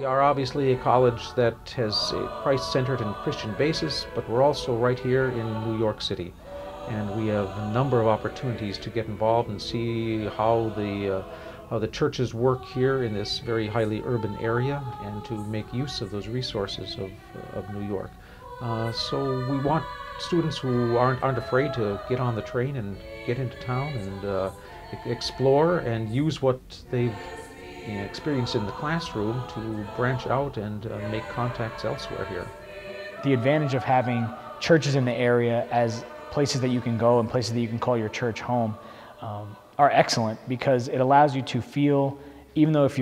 are obviously a college that has a Christ-centered and Christian basis, but we're also right here in New York City. And we have a number of opportunities to get involved and see how the churches work here in this very highly urban area, and to make use of those resources of New York. So we want students who aren't afraid to get on the train and get into town and explore and use what they've experienced in the classroom to branch out and make contacts elsewhere here. The advantage of having churches in the area as places that you can go and places that you can call your church home are excellent, because it allows you to feel, even if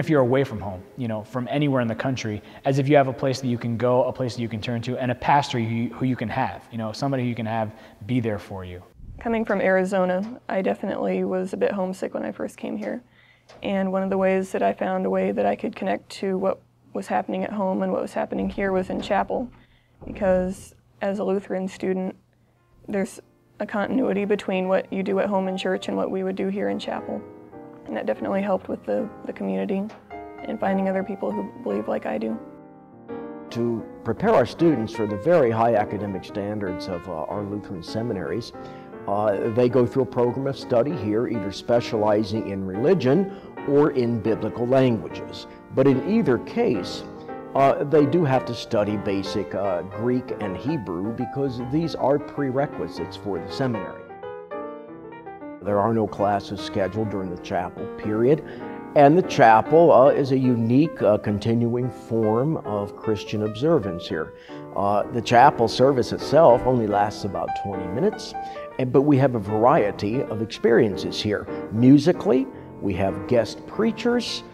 you're away from home, from anywhere in the country, as if you have a place that you can go, a place that you can turn to, and a pastor who you can have, somebody who you can have be there for you. Coming from Arizona, I definitely was a bit homesick when I first came here. And one of the ways that I found a way that I could connect to what was happening at home and what was happening here was in chapel. Because as a Lutheran student, there's a continuity between what you do at home in church and what we would do here in chapel. And that definitely helped with the community and finding other people who believe like I do. To prepare our students for the very high academic standards of our Lutheran seminaries, they go through a program of study here, either specializing in religion or in biblical languages. But in either case, they do have to study basic Greek and Hebrew, because these are prerequisites for the seminary. There are no classes scheduled during the chapel period, and the chapel is a unique continuing form of Christian observance here. The chapel service itself only lasts about 20 minutes, but we have a variety of experiences here. Musically, we have guest preachers.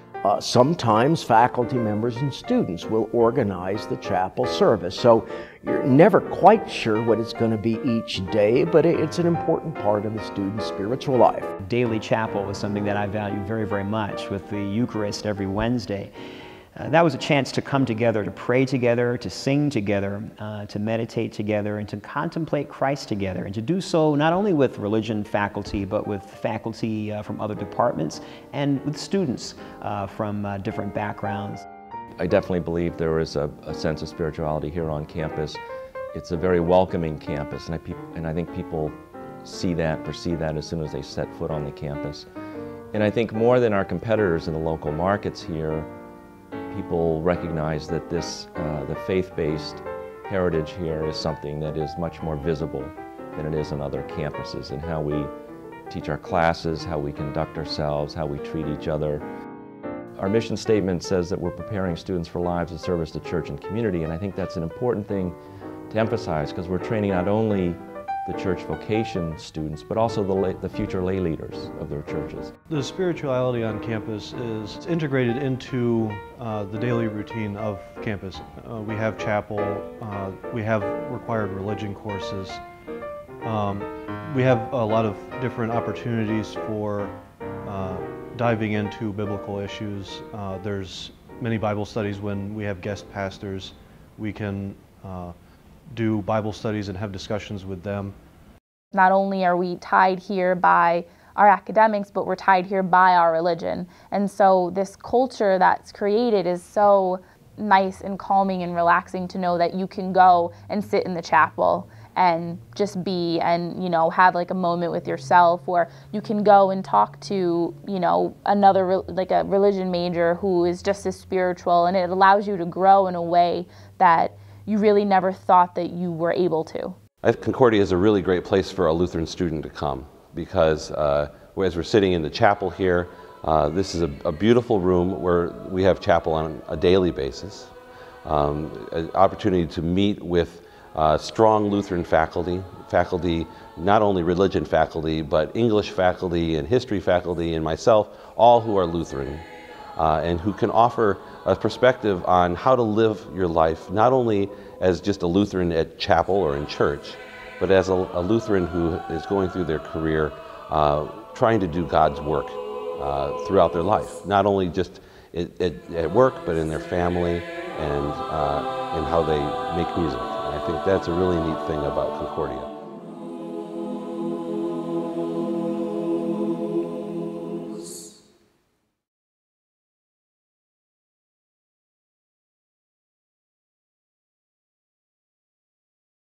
Sometimes faculty members and students will organize the chapel service. So you're never quite sure what it's going to be each day, but it's an important part of the student's spiritual life. Daily chapel was something that I value very, very much, with the Eucharist every Wednesday. That was a chance to come together, to pray together, to sing together, to meditate together, and to contemplate Christ together, and to do so not only with religion faculty, but with faculty from other departments and with students from different backgrounds. I definitely believe there is a sense of spirituality here on campus. It's a very welcoming campus, and I think people see that, perceive that as soon as they set foot on the campus. And I think more than our competitors in the local markets here, people recognize that the faith-based heritage here is something that is much more visible than it is on other campuses, and how we teach our classes, how we conduct ourselves, how we treat each other. Our mission statement says that we're preparing students for lives of service to church and community, and I think that's an important thing to emphasize, because we're training not only the church vocation students, but also the future lay leaders of their churches. The spirituality on campus is integrated into the daily routine of campus. We have chapel, we have required religion courses. We have a lot of different opportunities for diving into biblical issues. There's many Bible studies when we have guest pastors. We can do Bible studies and have discussions with them. Not only are we tied here by our academics, but we're tied here by our religion. And so this culture that's created is so nice and calming and relaxing to know that you can go and sit in the chapel and just be and, have like a moment with yourself, or you can go and talk to, another, like a religion major who is just as spiritual, and it allows you to grow in a way that you really never thought that you were able to. I think Concordia is a really great place for a Lutheran student to come, because as we're sitting in the chapel here, this is a beautiful room where we have chapel on a daily basis. An opportunity to meet with strong Lutheran faculty, not only religion faculty, but English faculty and history faculty and myself, all who are Lutheran, and who can offer a perspective on how to live your life, not only as just a Lutheran at chapel or in church, but as a Lutheran who is going through their career, trying to do God's work throughout their life, not only just at work, but in their family and how they make music. And I think that's a really neat thing about Concordia.